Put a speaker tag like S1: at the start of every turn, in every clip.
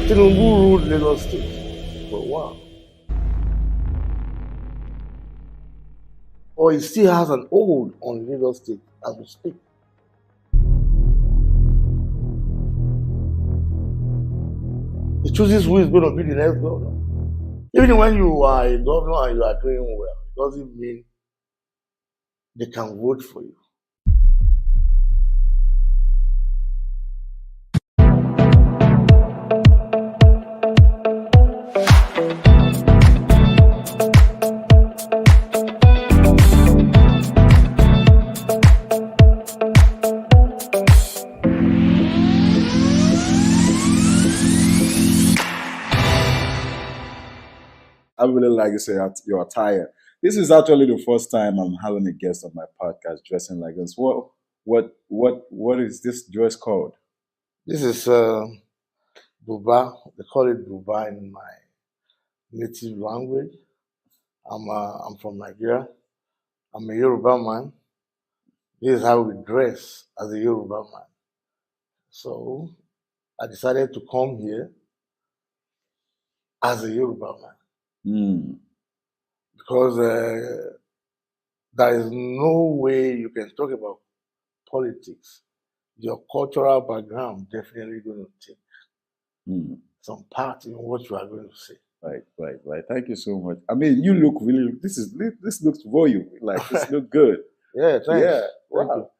S1: Tinubu ruled Lagos State for a while. Or he still has an hold on Lagos State as we speak. He chooses who is going to be the next governor. Even when you are a governor and you are doing well, it doesn't mean they can vote for you.
S2: I really like to say your attire. This is actually the first time I'm having a guest on my podcast dressing like this. What is this dress code?
S1: This is Buba. They call it Buba in my native language. I'm from Nigeria. I'm a Yoruba man. This is how we dress as a Yoruba man. So I decided to come here as a Yoruba man because there is no way you can talk about politics. Your cultural background definitely going to take some part in what you are going to say.
S2: Right. Thank you so much. I mean, you look really. This looks royal. Like this look good.
S1: Yeah, thanks.
S2: Yeah.
S1: Thank
S2: Wow.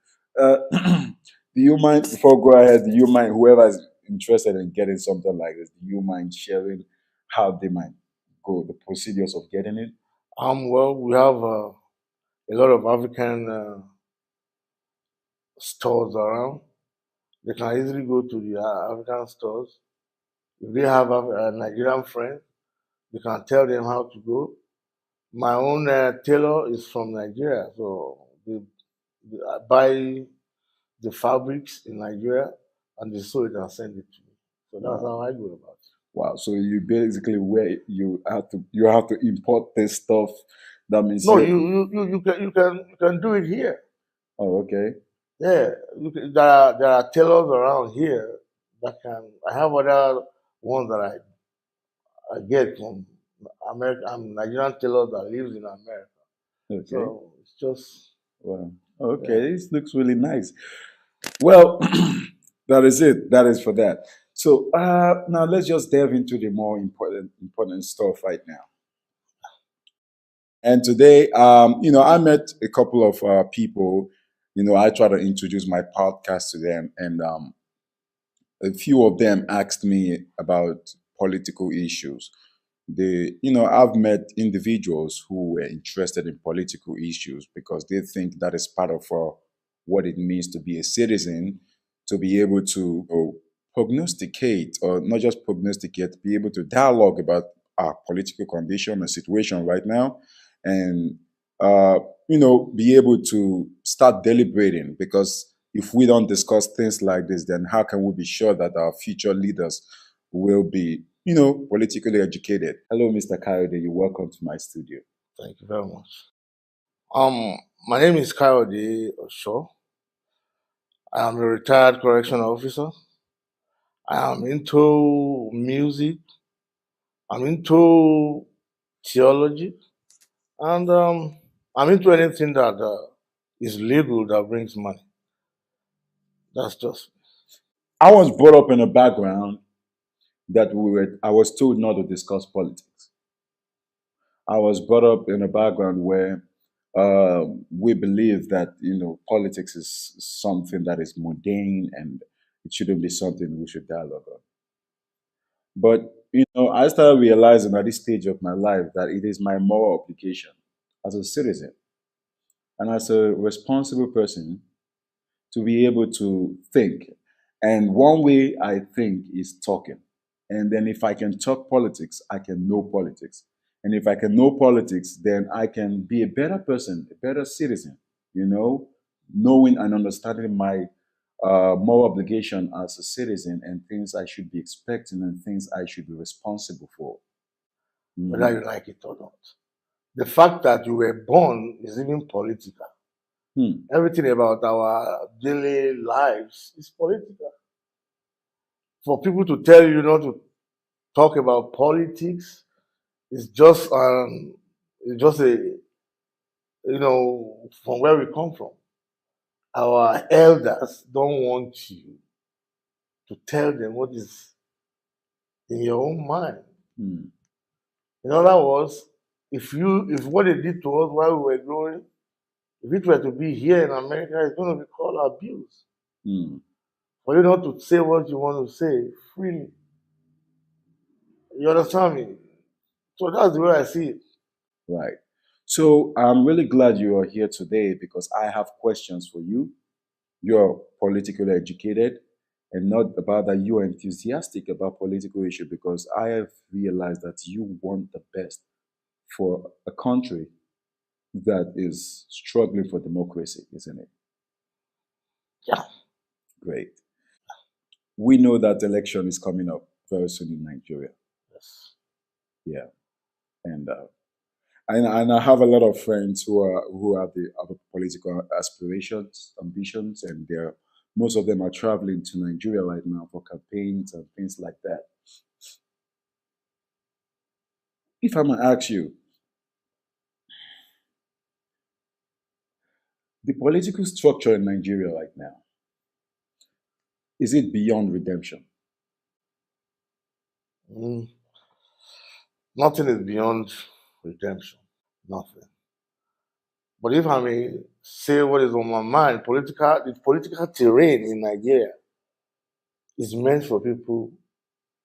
S2: Do you mind before I go ahead? Do you mind whoever is interested in getting something like this? Do you mind sharing how they might go, the procedures of getting it?
S1: Well, we have a lot of African stores around. They can easily go to the African stores. If they have a Nigerian friend, they can tell them how to go. My own tailor is from Nigeria, so I buy the fabrics in Nigeria and they sew it and send it to me. So that's how I go about it.
S2: Wow. So you basically where you have to import this stuff. That means
S1: No, you can do it here.
S2: Oh, okay.
S1: Yeah, there are tailors around here that can. I have other ones that I get from American Nigerian tailors that lives in America.
S2: Okay.
S1: So it's just
S2: Wow. Okay, this looks really nice. Well, that is it. That is for that. So now let's just delve into the more important stuff right now. And today, I met a couple of people. I try to introduce my podcast to them, and a few of them asked me about political issues. I've met individuals who were interested in political issues because they think that is part of what it means to be a citizen, to be able to prognosticate, or not just prognosticate, be able to dialogue about our political condition and situation right now, and be able to start deliberating. Because if we don't discuss things like this, then how can we be sure that our future leaders will be politically educated? Hello, Mr. Kayode. You're welcome to my studio.
S1: Thank you very much. My name is Kayode Osho. I am a retired correctional officer. I am into music. I'm into theology, and I'm into anything that is legal that brings money. That's just.
S2: I was brought up in a background that I was told not to discuss politics. I was brought up in a background where we believe that politics is something that is mundane and it shouldn't be something we should dialogue on. But I started realizing at this stage of my life that it is my moral obligation as a citizen and as a responsible person to be able to think. And one way I think is talking. And then if I can talk politics, I can know politics. And if I can know politics, then I can be a better person, a better citizen, knowing and understanding my moral obligation as a citizen and things I should be expecting and things I should be responsible for.
S1: Whether you like it or not. The fact that you were born is even political. Everything about our daily lives is political. For people to tell you not to talk about politics. It's just a from where we come from. Our elders don't want you to tell them what is in your own mind.
S2: Mm.
S1: In other words, if what they did to us while we were growing, if it were to be here in America, it's going to be called abuse.
S2: Mm.
S1: For you not to say what you want to say freely. You understand me? So that's the way I see it.
S2: Right. So I'm really glad you are here today because I have questions for you. You're politically educated, and not about that you are enthusiastic about political issue because I have realized that you want the best for a country that is struggling for democracy, isn't it?
S1: Yeah.
S2: Great. We know that election is coming up very soon in Nigeria.
S1: Yes.
S2: Yeah, and and I have a lot of friends who have the other political aspirations, ambitions, and they're most of them are traveling to Nigeria right now for campaigns and things like that. If I'm gonna ask you, the political structure in Nigeria right now, is it beyond redemption?
S1: Mm, nothing is beyond redemption. Nothing. But if I may say what is on my mind, the political terrain in Nigeria is meant for people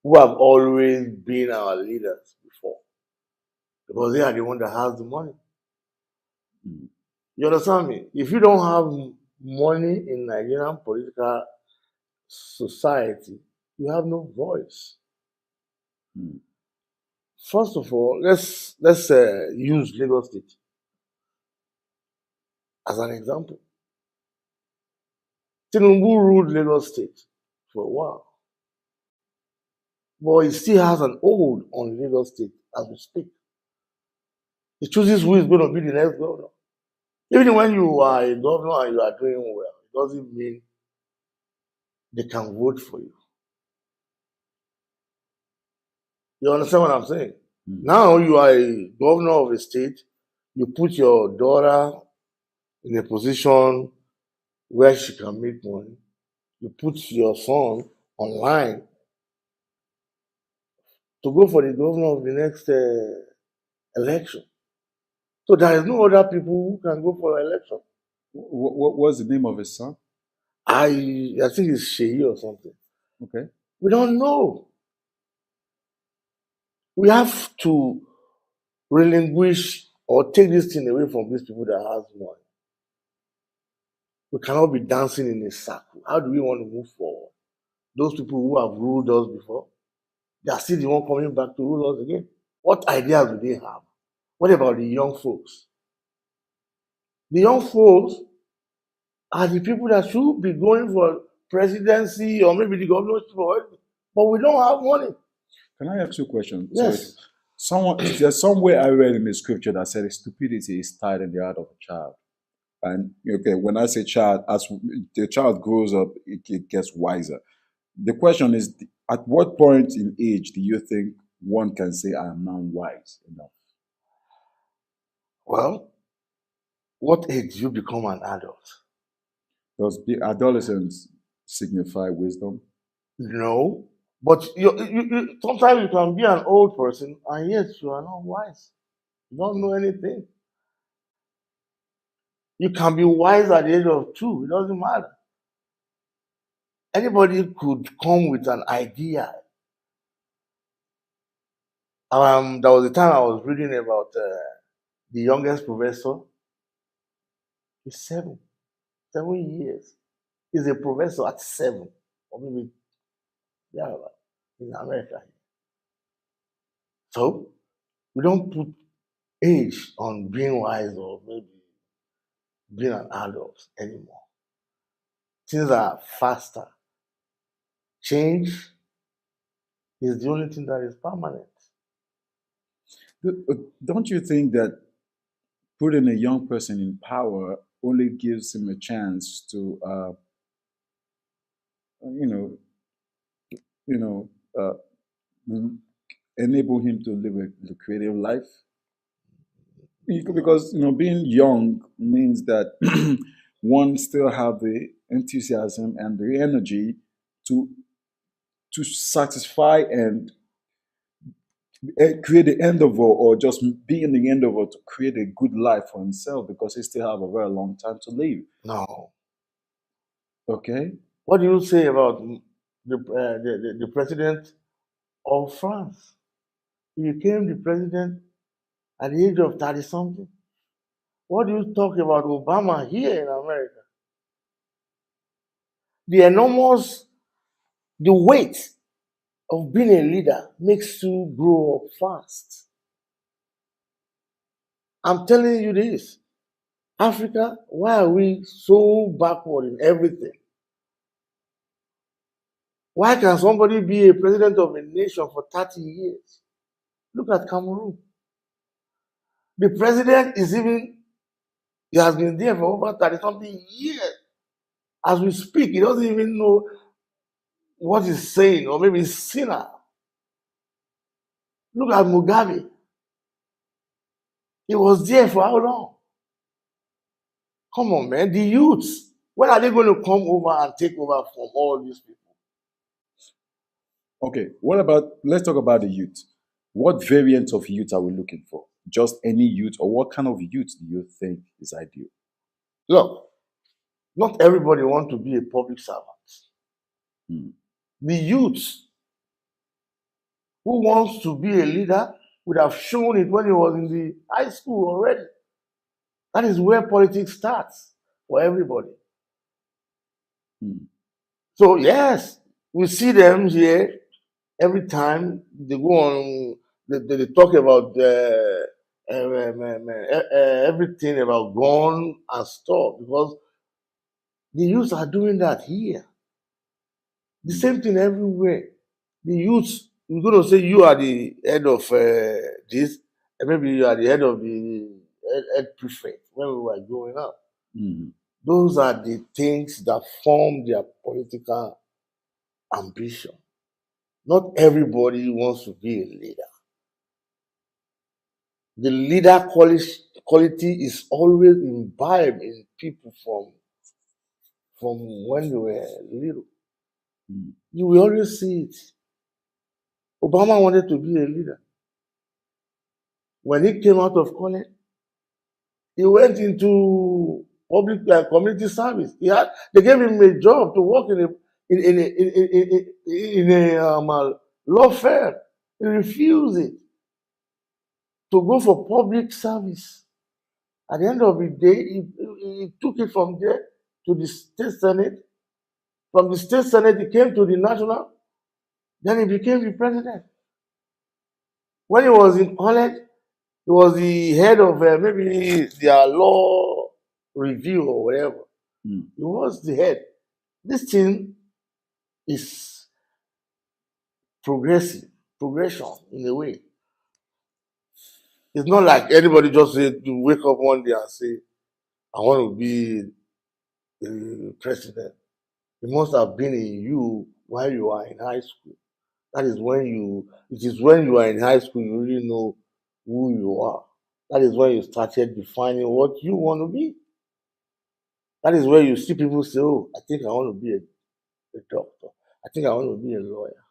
S1: who have always been our leaders before, because they are the one that has the money.
S2: Mm,
S1: You understand me? If you don't have money in Nigerian political society, you have no voice.
S2: mm,
S1: First of all, let's use Lagos State as an example. Tinubu ruled Lagos State for a while, but he still has an hold on Lagos State as we speak. He chooses who is going to be the next governor. Even when you are a governor and you are doing well, it doesn't mean they can vote for you. You understand what I'm saying?
S2: mm.
S1: Now you are a governor of a state, you put your daughter in a position where she can make money, you put your son online to go for the governor of the next election. So there is no other people who can go for election.
S2: What's the name of his son?
S1: I think it's Sheyi or something.
S2: Okay.
S1: We don't know. We have to relinquish or take this thing away from these people that has money. We cannot be dancing in a circle. How do we want to move forward? Those people who have ruled us before, they are still the one coming back to rule us again. What ideas do they have? What about the young folks? The young folks are the people that should be going for presidency or maybe the governorship or anything. But we don't have money.
S2: Can I ask you a question? Sorry.
S1: Yes.
S2: There's somewhere I read in the scripture that said stupidity is tied in the heart of a child. And okay, when I say child, as the child grows up, it gets wiser. The question is, at what point in age do you think one can say, I am now wise enough?
S1: Well, what age do you become an adult?
S2: Does the adolescence signify wisdom?
S1: No. But sometimes you can be an old person and yet you are not wise. You don't know anything. You can be wise at the age of 2. It doesn't matter. Anybody could come with an idea. There was a time I was reading about the youngest professor. He's 7 years. He's a professor at 7, or maybe yeah, in America. So we don't put age on being wise or maybe being an adult anymore. Things are faster. Change is the only thing that is permanent.
S2: Don't you think that putting a young person in power only gives him a chance to, you know, you know, uh, enable him to live a lucrative life? Because being young means that one still have the enthusiasm and the energy to satisfy and create the endeavor, or just be in the endeavor to create a good life for himself, because he still have a very long time to live.
S1: No.
S2: Okay.
S1: What do you say about the president of France? He became the president at the age of 30 something. What do you talk about Obama here in America? The enormous, the weight of being a leader makes you grow up fast. I'm telling you this. Africa, why are we so backward in everything? Why can somebody be a president of a nation for 30 years? Look at Cameroon. The president he has been there for over 30 something years. As we speak, he doesn't even know what he's saying, or maybe he's sinner. Look at Mugabe. He was there for how long? Come on, man. The youths, when are they going to come over and take over from all these people?
S2: Okay. What about, let's talk about the youth. What variant of youth are we looking for? Just any youth, or what kind of youth do you think is ideal?
S1: Look, not everybody wants to be a public servant.
S2: Hmm.
S1: The youth who wants to be a leader would have shown it when he was in the high school already. That is where politics starts for everybody.
S2: Hmm.
S1: So, yes, we see them here every time they go on, they talk about everything about gun and stuff, because the youths are doing that here. The
S2: Hmm.
S1: same thing everywhere. The youths, you're going to say you are the head of this, and maybe you are the head of the head prefect when we were growing up.
S2: Hmm.
S1: Those are the things that form their political ambition. Not everybody wants to be a leader. The leader quality is always imbibed in people from when they were little.
S2: Hmm.
S1: You will always see it. Obama wanted to be a leader. When he came out of college, he went into public community service. They gave him a job to work in a law firm. He refused it to go for public service. At the end of the day, he took it from there to the state senate. From the state senate, he came to the national. Then he became the president. When he was in college, he was the head of maybe their law review or whatever.
S2: Hmm.
S1: He was the head. This thing is progression in a way. It's not like anybody just say to wake up one day and say, I want to be president. It must have been in you while you are in high school. It is when you are in high school you really know who you are. That is when you started defining what you want to be. That is where you see people say, oh, I think I want to be a doctor. I think I want to be a lawyer.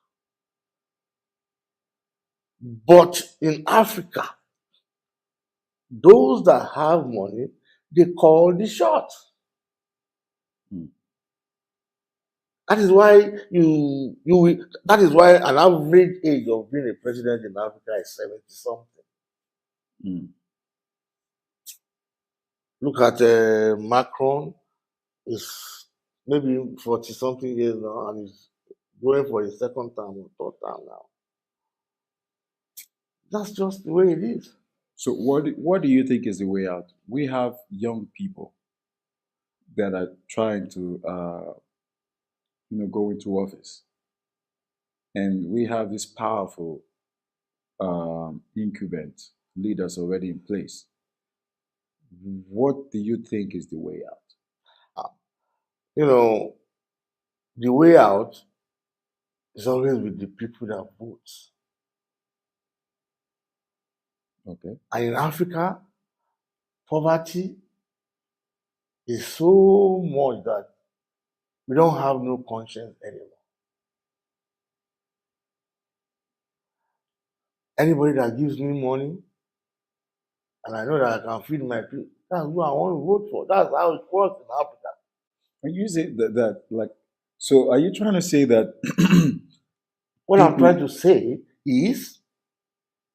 S1: But in Africa, those that have money, they call the shots.
S2: Hmm.
S1: That is why that is why an average age of being a president in Africa is 70 something.
S2: Hmm.
S1: Look at Macron, is maybe 40 something years now, and he's going for his second term or third term now. That's just the way it is.
S2: So what do you think is the way out? We have young people that are trying to go into office, and we have this powerful incumbent leaders already in place. What do you think is the way out?
S1: You know, the way out is always with the people that vote.
S2: Okay.
S1: And in Africa, poverty is so much that we don't have no conscience anymore. Anybody that gives me money and I know that I can feed my people, that's who I want to vote for. That's how it works in Africa.
S2: When you say that like, so are you trying to say that
S1: What I'm trying
S2: people?
S1: to say is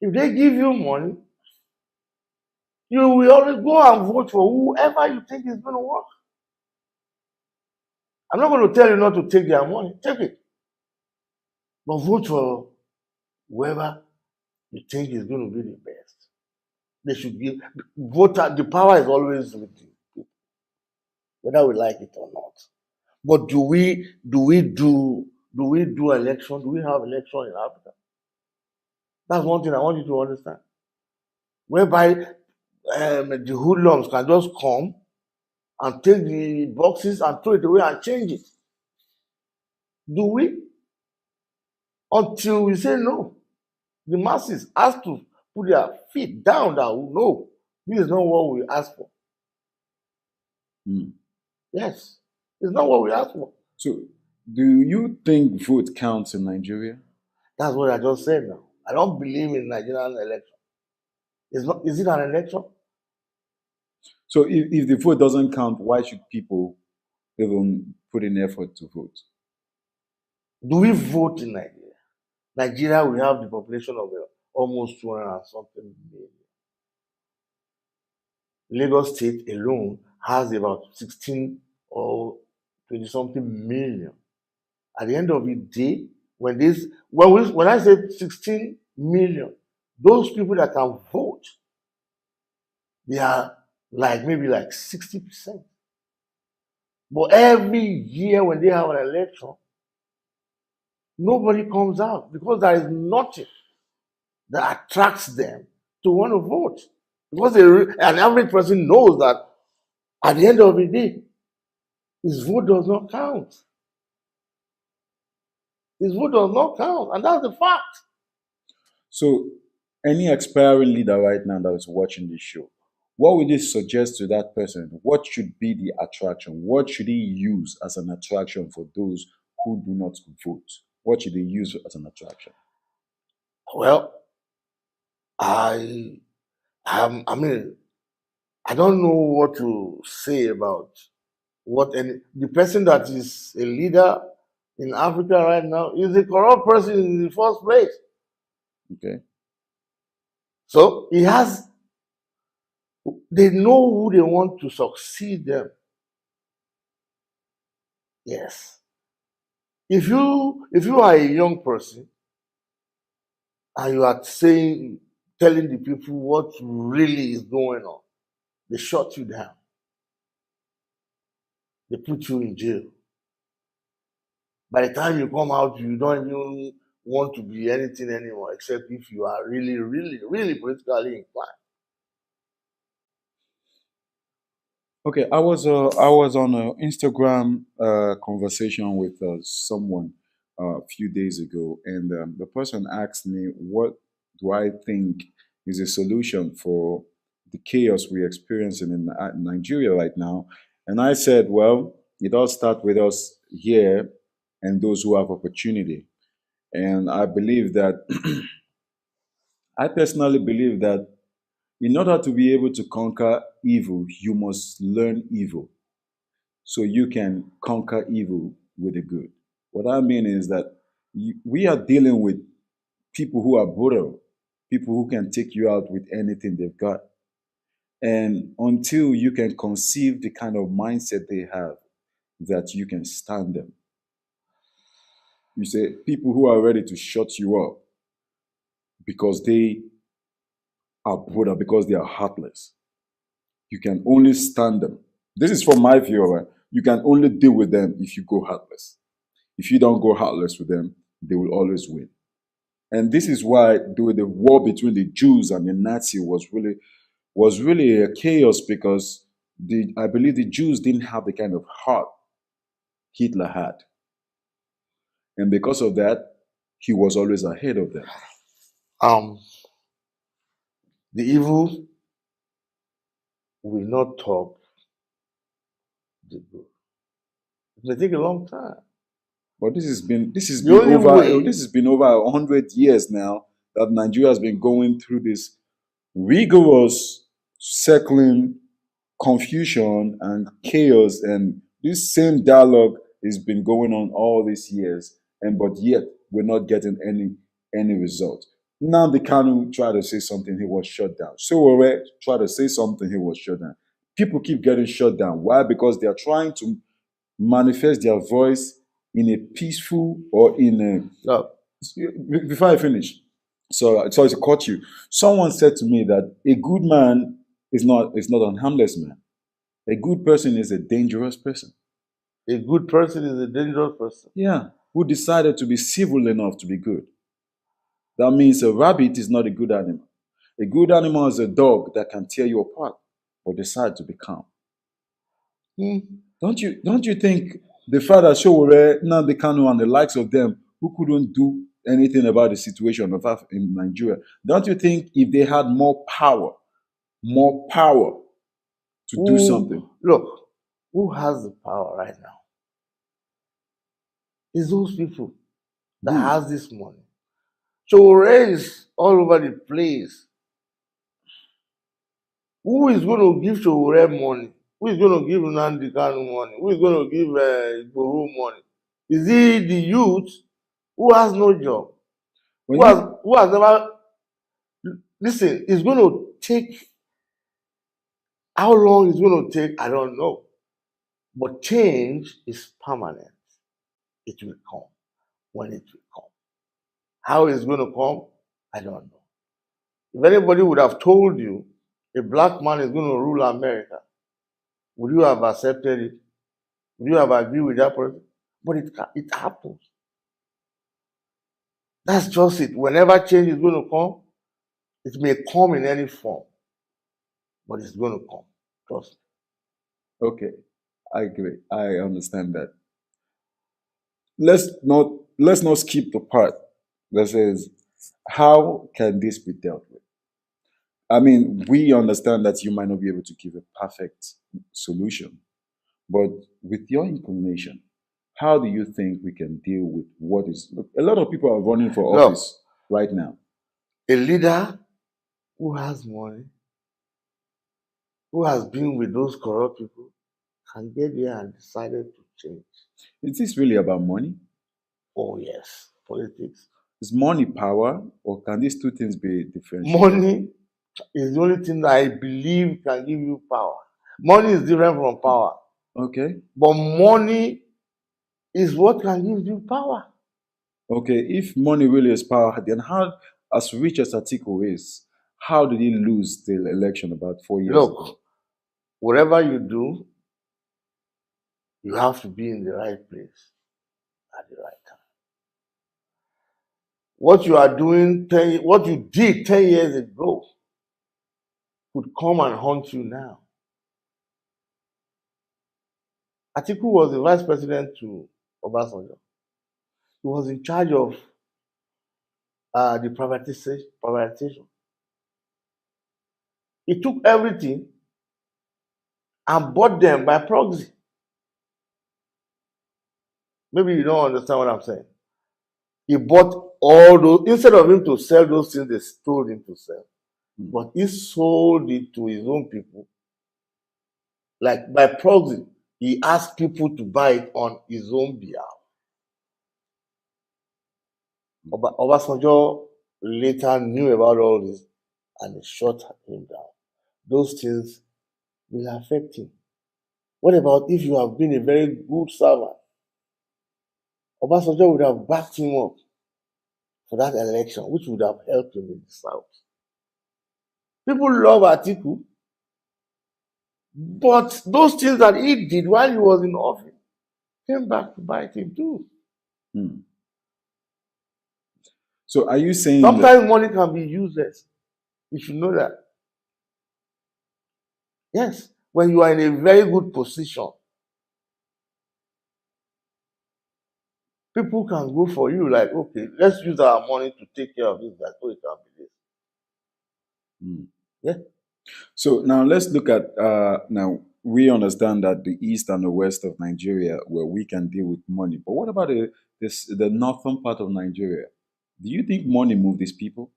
S1: if they give you money, you will always go and vote for whoever you think is going to work. I'm not going to tell you not to take their money. Take it. But vote for whoever you think is going to be the best. They should give voter the power is always with you, whether we like it or not. But do we do election? Do we have election in Africa? That's one thing I want you to understand. Whereby the hoodlums can just come and take the boxes and throw it away and change it. Do we? Until we say no. The masses has to put their feet down that no, this is not what we asked for.
S2: Hmm.
S1: Yes, it's not what we asked for.
S2: So, do you think vote counts in Nigeria?
S1: That's what I just said now. I don't believe in Nigerian election. It's not. Is it an election?
S2: So, if the vote doesn't count, why should people even put in effort to vote?
S1: Do we vote in Nigeria? Nigeria, we have the population of almost 200 and something million. Lagos State alone has about 16 or 20 something million. At the end of the day, when I say 16 million, those people that can vote, they are like maybe like 60%. But every year when they have an election, nobody comes out because there is nothing that attracts them to want to vote. Because an average person knows that at the end of the day, his vote does not count. His vote does not count, and that's the fact.
S2: So, any aspiring leader right now that is watching this show, what would you suggest to that person? What should be the attraction? What should he use as an attraction for those who do not vote? What should he use as an attraction?
S1: Well, I I mean, I don't know what to say about what any the person that is a leader in Africa right now is a corrupt person in the first place.
S2: Okay.
S1: So they know who they want to succeed them. Yes. If you are a young person and you are telling the people what really is going on, they shut you down. They put you in jail. By the time you come out, you don't even want to be anything anymore, except if you are really, really, really politically inclined.
S2: Okay, I was on an Instagram conversation with someone a few days ago, and the person asked me, "What do I think is a solution for the chaos we're experiencing in Nigeria right now?" And I said, "Well, it all starts with us here and those who have opportunity." And I believe that I personally believe that in order to be able to conquer evil, you must learn evil so you can conquer evil with the good. What I mean is that we are dealing with people who are brutal, people who can take you out with anything they've got. And until you can conceive the kind of mindset they have, that you can stand them. You say people who are ready to shut you up because they are brutal, because they are heartless. You can only stand them. This is from my view, right? You can only deal with them if you go heartless. If you don't go heartless with them, they will always win. And this is why the war between the Jews and the Nazi was really a chaos because I believe the Jews didn't have the kind of heart Hitler had. And because of that, he was always ahead of them.
S1: Um, The evil will not top the good. It may take a long time.
S2: But this has
S1: The
S2: been
S1: only
S2: over
S1: way,
S2: this has been over 100 years now that Nigeria has been going through this rigorous circling confusion and chaos, and this same dialogue has been going on all these years, and but yet we're not getting any result. Now the Kanu tried to say something, he was shut down. So Ore tried to say something, he was shut down. People keep getting shut down. Why? Because they are trying to manifest their voice in a peaceful or in a
S1: no,
S2: before I finish. So sorry to cut you. Someone said to me that a good man is not a harmless man. A good person is a dangerous person.
S1: a good person is a dangerous person.
S2: Yeah, who decided to be civil enough to be good. That means a rabbit is not a good animal. A good animal is a dog that can tear you apart or decide to be calm.
S1: Hmm.
S2: Don't you think the fact that Showore, Nnamdi Kanu, and the likes of them who couldn't do anything about the situation of in Nigeria, don't you think if they had more power to do something?
S1: Look, who has the power right now? It's those people that
S2: Who?
S1: has this money. So raise all over the place. Who is going to give Showore money? Who is going to give Nnamdi Kanu money? Who is going to give Igboho money? Is it the youth who has no job?
S2: When you
S1: Who has never listen? It's going to take how long it's going to take, I don't know. But change is permanent. It will come when it will come. How it's going to come, I don't know. If anybody would have told you a black man is going to rule America, would you have accepted it? Would you have agreed with that person? But it happens. That's just it. Whenever change is going to come, it may come in any form, but it's going to come. Trust
S2: okay, I agree. I understand that. Let's not skip the part that says how can this be dealt with? I mean, we understand that you might not be able to give a perfect solution, but with your inclination, how do you think we can deal with what is? Look, a lot of people are running for
S1: me. Look,
S2: office right now.
S1: a leader who has money, who has been with those corrupt people, can get there and decided to change.
S2: Is this really about money?
S1: Oh yes, politics.
S2: Is money power, or can these two things be differentiated?
S1: Money is the only thing that I believe can give you power. Money is different from power,
S2: Okay.
S1: but money is what can give you power.
S2: Okay, if money really is power, then how, as rich as Atiku is, how did he lose the election about 4 years ago?
S1: Look, whatever you do, you have to be in the right place at the right time. What you are doing, what you did 10 years ago could come and haunt you now. Atiku was the vice president to Obasanjo. He was in charge of the privatization. He took everything and bought them by proxy. Maybe you don't understand what I'm saying. He bought all those, instead of him to sell those things they told him to sell,
S2: Hmm.
S1: but he sold it to his own people. Like by proxy, he asked people to buy it on his own behalf. Obasanjo later knew about all this and he shut him down. Those things will affect him. What about if you have been a very good servant? Obasanjo would have backed him up for that election, which would have helped him in the South. People love Atiku, but those things that he did while he was in office came back to bite him too.
S2: Hmm. So are you saying that?
S1: Sometimes money can be useless. You should know that. Yes, when you are in a very good position, people can go for you like, okay, let's use our money to take care of this guy so it can be this.
S2: Hmm.
S1: Yeah.
S2: So now let's look at now we understand that the east and the west of Nigeria where we can deal with money. But what about the northern part of Nigeria? Do you think money move these people?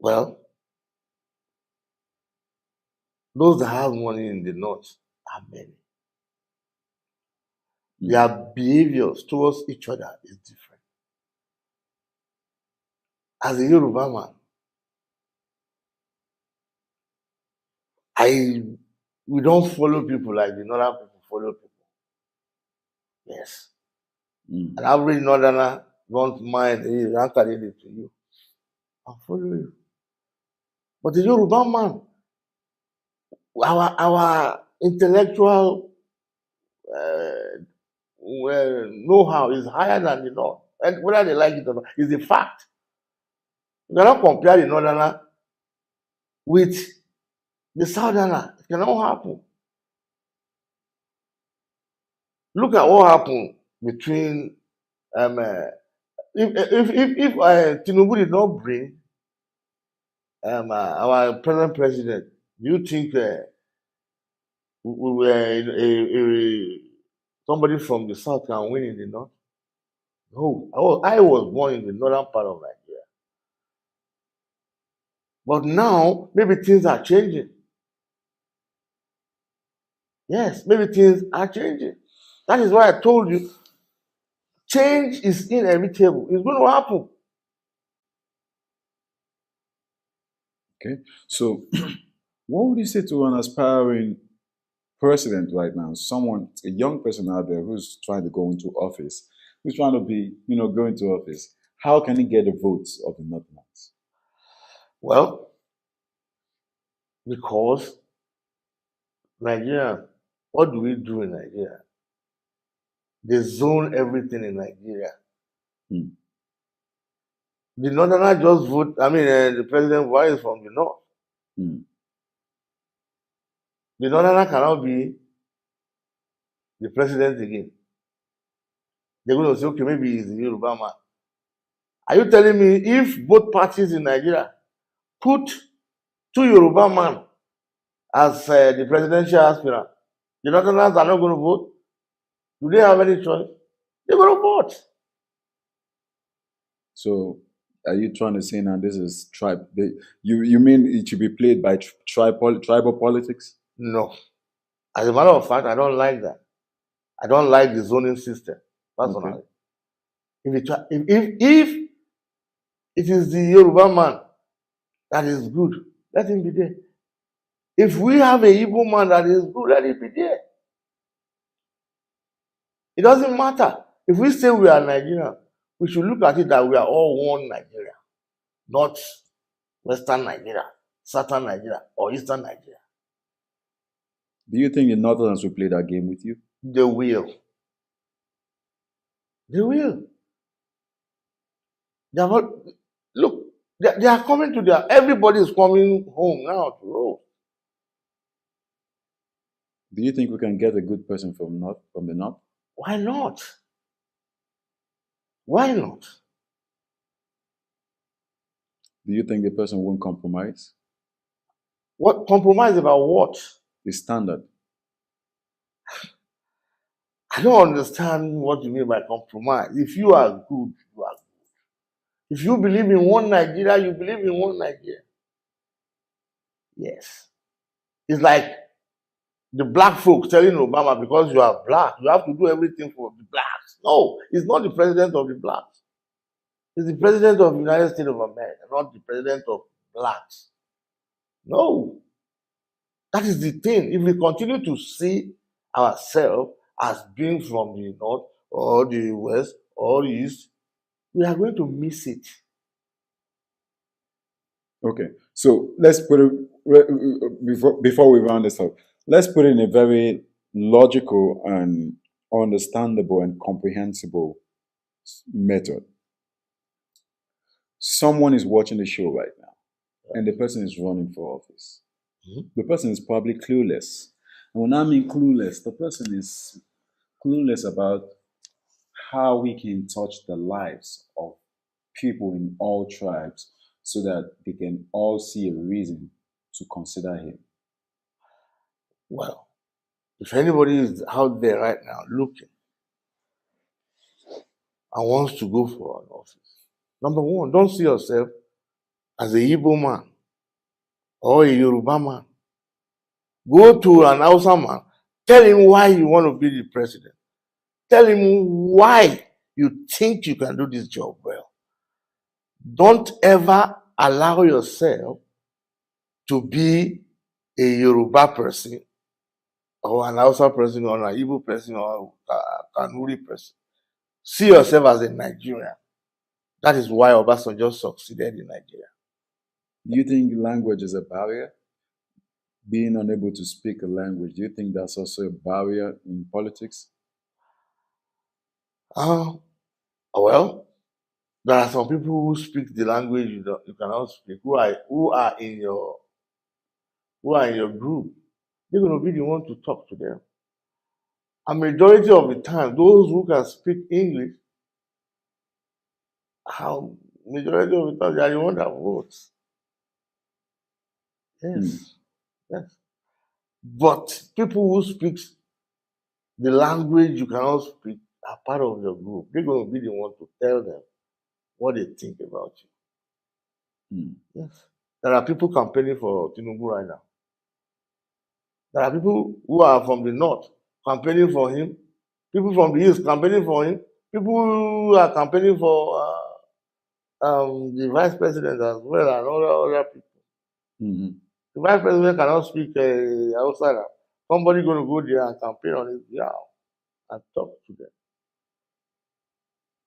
S1: Well, those that have money in the north are many.
S2: Mm,
S1: Their behaviors towards each other is different. As a Yoruba man, I we don't follow people like the northern people follow people. Yes.
S2: mm.
S1: An average northerner don't mind, hey, I can it to you. I'll follow you. But the Yoruba man, our intellectual know-how is higher than the north. And whether they like it or not, is a fact. You cannot compare the northerner with the southerner. It cannot happen. Look at what happened between if Tinubu did not bring our present president, do you think we were somebody from the south can win in the north? No, I was born in the northern part of Nigeria, but now maybe things are changing. Yes, maybe things are changing. That is why I told you change is inevitable. It's going to happen.
S2: Okay. So what would you say to an aspiring president right now? Someone, a young person out there who's trying to go into office, who's trying to be, go into office. How can he get the votes of the Northerners?
S1: Well, because Nigeria, what do we do in Nigeria? They zone everything in Nigeria.
S2: Mm,
S1: The northerner just vote. I mean, the president Buhari is from the north.
S2: mm.
S1: The northerner cannot be the president again. They're going to say, okay, maybe he's the Yoruba man. Are you telling me if both parties in Nigeria put two Yoruba man as the presidential aspirant, the northerners are not going to vote? Do they have any choice? They're going to vote.
S2: So are you trying to say now this is tribe? You mean it should be played by tribal politics?
S1: No. As a matter of fact, I don't like that. I don't like the zoning system,
S2: Okay.
S1: personally. If it is the Yoruba man that is good, let him be there. If we have a Igbo man that is good, let him be there. It doesn't matter. If we say we are Nigerian, we should look at it that we are all one Nigeria, not Western Nigeria, Southern Nigeria, or Eastern Nigeria.
S2: Do you think the Northerners will play that game with you?
S1: They will. They will. They are not, look, they are coming to their, everybody is coming home now to roll.
S2: Do you think we can get a good person from the north?
S1: Why not? Why not?
S2: Do you think the person won't compromise?
S1: What compromise about what?
S2: The standard.
S1: I don't understand what you mean by compromise. If you are good, you are good. If you believe in one Nigeria, you believe in one Nigeria. Yes. It's like the black folks telling Obama because you are black, you have to do everything for the blacks. No, he's not the president of the blacks. He's the president of the United States of America, not the president of blacks. No, that is the thing. If we continue to see ourselves as being from the north or the west or the east, we are going to miss it.
S2: Okay. So let's put it before we round this up. Let's put it in a very logical and understandable and comprehensible method. Someone is watching the show right now, and the person is running for office.
S1: Mhm.
S2: The person is probably clueless. And when I mean clueless, the person is clueless about how we can touch the lives of people in all tribes so that they can all see a reason to consider him?
S1: Well, if anybody is out there right now looking and wants to go for an office, number one, don't see yourself as a Igbo man or a Yoruba man. Go to an Hausa man. Tell him why you want to be the president. Tell him why you think you can do this job well. Don't ever allow yourself to be a Yoruba person or an Hausa person or an Igbo person or a Kanuri person. See yourself as a Nigerian. That is why Obasanjo succeeded in Nigeria.
S2: Do you think language is a barrier? Being unable to speak a language, do you think that's also a barrier in politics?
S1: Well, there are some people who speak the language you cannot speak, who are in your group. They're going to be the one to talk to them. A majority of the time, those who can speak English, how majority of the time they are the one that votes.
S2: Hmm.
S1: Yes, yes. But people who speak the language you cannot speak are part of your group. They're going to be the one to tell them what they think about you.
S2: Hmm.
S1: Yes. There are people campaigning for Tinubu right now. There are people who are from the north campaigning for him. People from the east campaigning for him. People who are campaigning for the vice president as well and other people.
S2: Hmm.
S1: The vice president cannot speak outside. Somebody going to go there and campaign on his behalf and talk to them.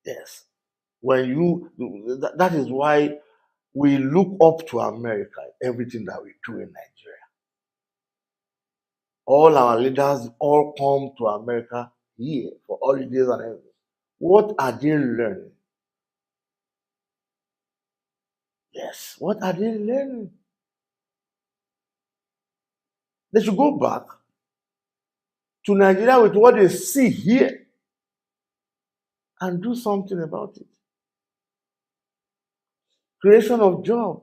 S1: Yes. When you that is why we look up to America in everything that we do in Nigeria. All our leaders all come to America here for holidays and everything. What are they learning? Yes, what are they learning? They should go back to Nigeria with what they see here and do something about it. Creation of job,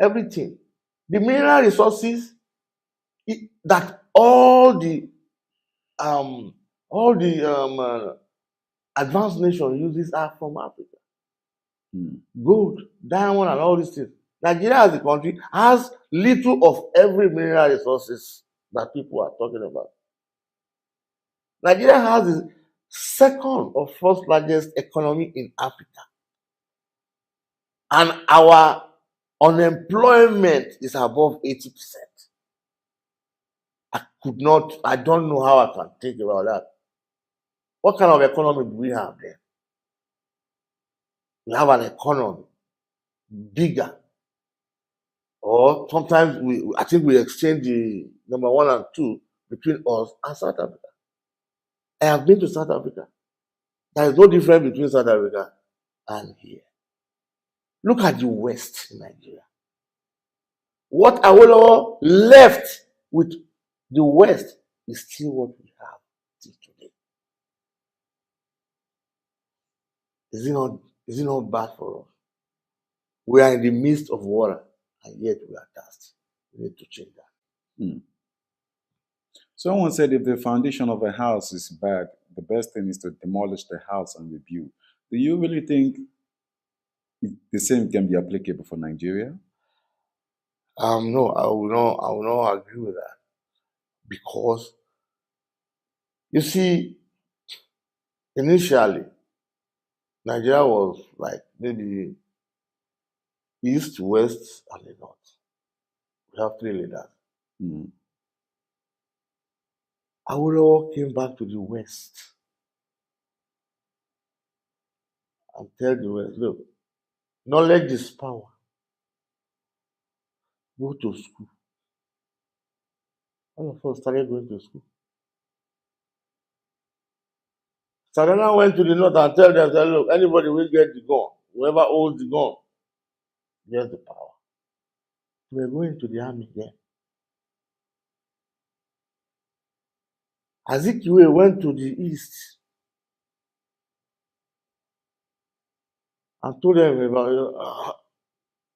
S1: everything. The mineral resources that um, all the advanced nation uses are from Africa.
S2: Hmm.
S1: Gold, diamond, and all these things. Nigeria as a country has little of every mineral resources that people are talking about. Nigeria has the second or first largest economy in Africa. And our unemployment is above 80%. I don't know how I can think about that. What kind of economy do we have there? We have an economy bigger, or sometimes I think we exchange the number one and two between us and South Africa. I have been to South Africa. There is no difference between South Africa and here. Look at the West in Nigeria. What Awolowo left with the West is still what we have till today. Is it not? Is it not bad for us? We are in the midst of water, and yet we are thirsty. We need to change that.
S2: Hmm. Someone said if the foundation of a house is bad, the best thing is to demolish the house and rebuild. Do you really think the same can be applicable for Nigeria?
S1: No, I will not. I will not agree with that because you see, initially Nigeria was like maybe east, west, and the north. We have three leaders.
S2: Hmm.
S1: Awolowo came back to the west and tell the west, look, knowledge is power. Go to school. All of us started going to school. Sarana went to the north and tell them, say, look, anybody will get the gun. Whoever holds the gun gets the power. We're going to the army then. Azikiwe went to the east and told them about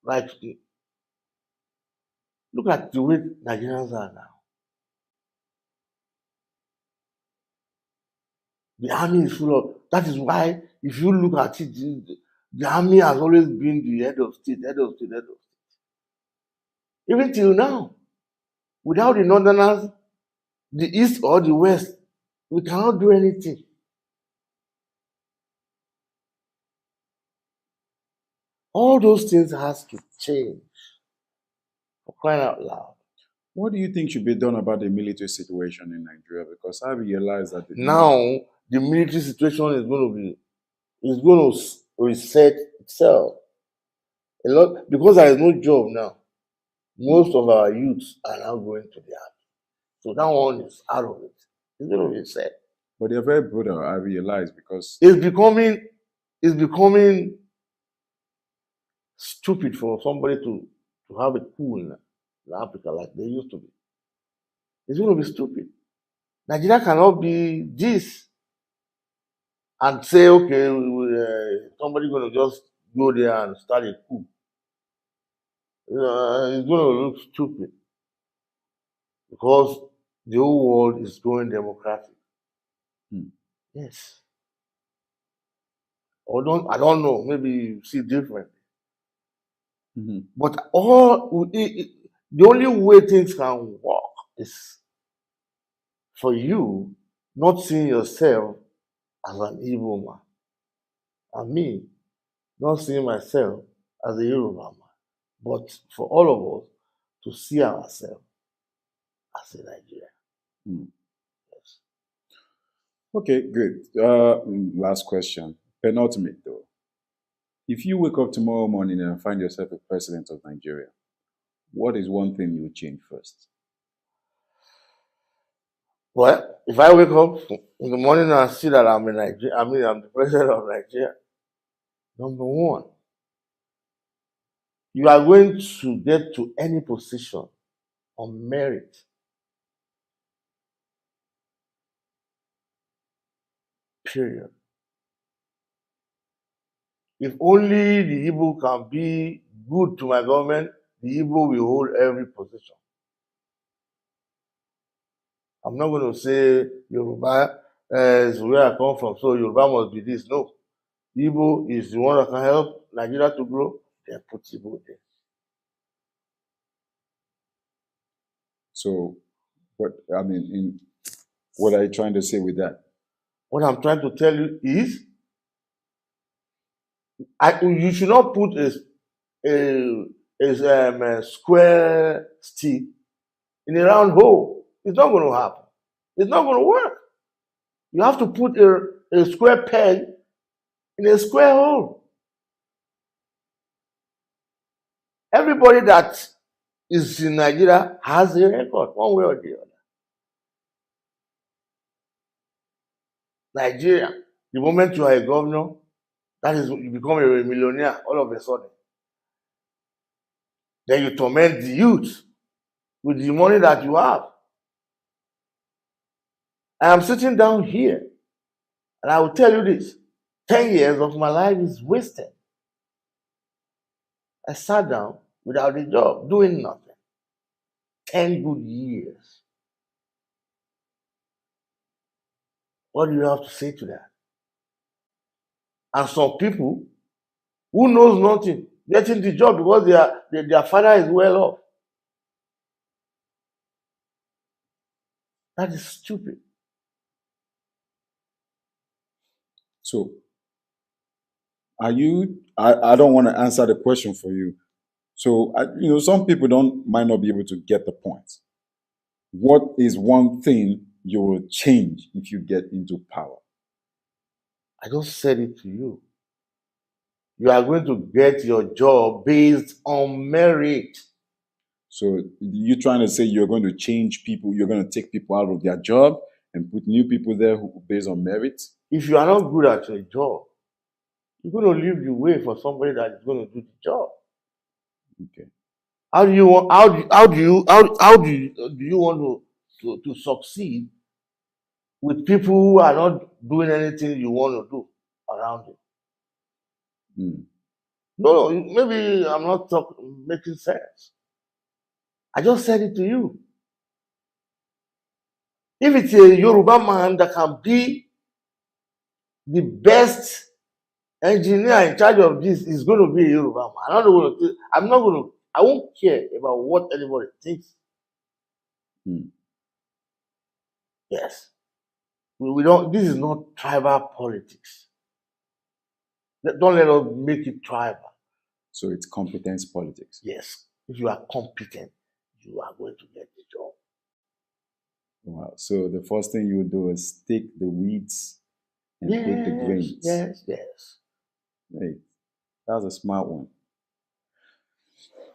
S1: Like, look at the way Nigerians are now. The army is full of. That is why, if you look at it, the army has always been the head of state, head of state, head of state. Even till now, without the northerners, the east or the west, we cannot do anything. All those things has to change. For crying out loud.
S2: What do you think should be done about the military situation in Nigeria? Because I realize that
S1: Now the military situation is going to reset itself. A lot because there is no job now. Most of our youths are now going to the army. So that one is out of it. It's going to reset.
S2: but they're very brutal, I realize, because
S1: It's becoming stupid for somebody to have a coup in Africa like they used to be. It's going to be stupid. Nigeria cannot be this and say, okay, somebody going to just go there and start a coup. It's going to look stupid because the whole world is going democratic.
S2: Hmm.
S1: Yes. I don't know. Maybe you see different.
S2: Mhm.
S1: But the only way things can work is for you not seeing yourself as an evil man, and me not seeing myself as a Yoruba man, but for all of us to see ourselves as a Nigerian.
S2: Hmm.
S1: Yes.
S2: Okay, good. Last question. Penultimate, though. If you wake up tomorrow morning and find yourself a president of Nigeria, what is one thing you would change first?
S1: Well, if I wake up in the morning and see that I'm in Nigeria, I'm the president of Nigeria, number one, you are going to get to any position on merit. Period. If only the Igbo can be good to my government, the Igbo will hold every position. I'm not going to say Yoruba is where I come from, so Yoruba must be this. No. Igbo is the one that can help Nigeria to grow, then put Igbo there.
S2: So, what are you trying to say with that?
S1: What I'm trying to tell you is, you should not put a square stick in a round hole. It's not going to happen. It's not going to work. You have to put a square peg in a square hole. Everybody that is in Nigeria has a record, one way or the other. Nigeria, the moment you are a governor, that is, you become a millionaire all of a sudden. Then you torment the youth with the money that you have. I am sitting down here, and I will tell you this: 10 years of my life is wasted. I sat down without a job, doing nothing. 10 good years. What do you have to say to that? And some people who knows nothing getting the job because their father is well off. That is stupid.
S2: So, I don't want to answer the question for you. So, some people might not be able to get the point. What is one thing you will change if you get into power?
S1: I just said it to you. You are going to get your job based on merit.
S2: So, you're trying to say you're going to change people, you're going to take people out of their job and put new people there based on merit?
S1: If you are not good at your job, you're going to leave the way for somebody that is going to do the job.
S2: Okay.
S1: How do you want? Do you want to succeed with people who are not doing anything you want to do around you?
S2: Hmm.
S1: No, maybe I'm not making sense. I just said it to you. If it's a Yoruba man that can be the best engineer in charge of this, is going to be a Yoruba man. I won't care about what anybody thinks.
S2: Hmm.
S1: Yes. We don't, this is not tribal politics. Don't let us make it tribal.
S2: So it's competence politics.
S1: Yes. If you are competent, you are going to get the job.
S2: Wow. So the first thing you do is take the weeds and pick the
S1: Yes,
S2: grains.
S1: yes.
S2: Hey, that's a smart one.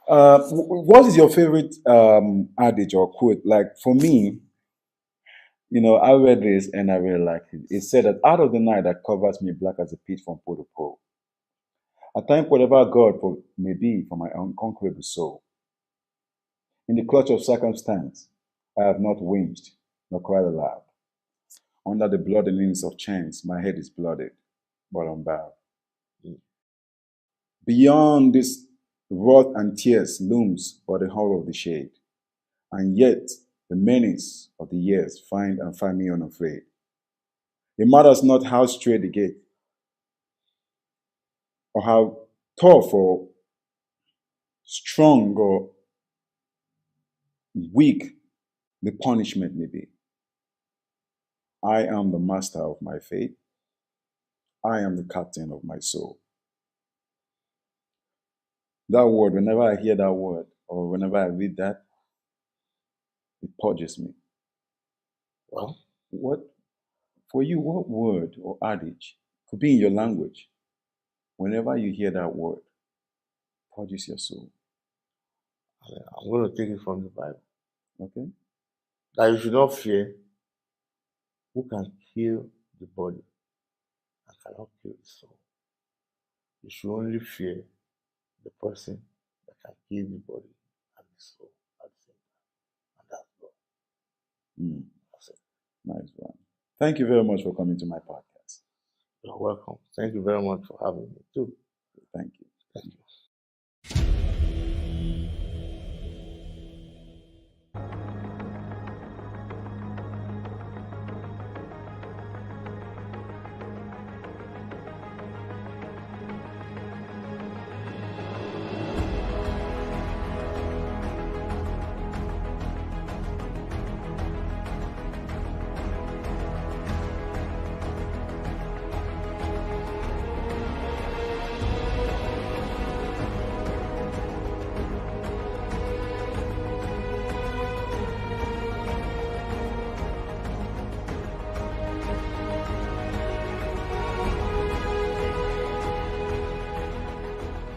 S2: What is your favorite adage or quote? Like for me, I read this and I really like it. It said that out of the night that covers me black as a pit from pole to pole, I thank whatever God for may be for my unconquerable soul. In the clutch of circumstance, I have not whinged nor cried aloud. Under the blood and wings of chance, my head is blooded, but unbowed. Beyond this wrath and tears looms but the horror of the shade, and yet the menace of the years find me unafraid. It matters not how straight the gate, or how tough or strong or weak the punishment may be. I am the master of my fate. I am the captain of my soul. That word, whenever I hear that word or whenever I read that, it purges me.
S1: Well,
S2: What, for you, what word or adage could be in your language, whenever you hear that word, purges your soul?
S1: I'm going to take it from the Bible.
S2: Okay?
S1: That you should not fear who can kill the body and cannot kill the soul. You should only fear the person that can kill the body and the soul at the same time. And that's God.
S2: Mm,
S1: That's it.
S2: nice one. Thank you very much for coming to my podcast.
S1: You're welcome. Thank you very much for having me too.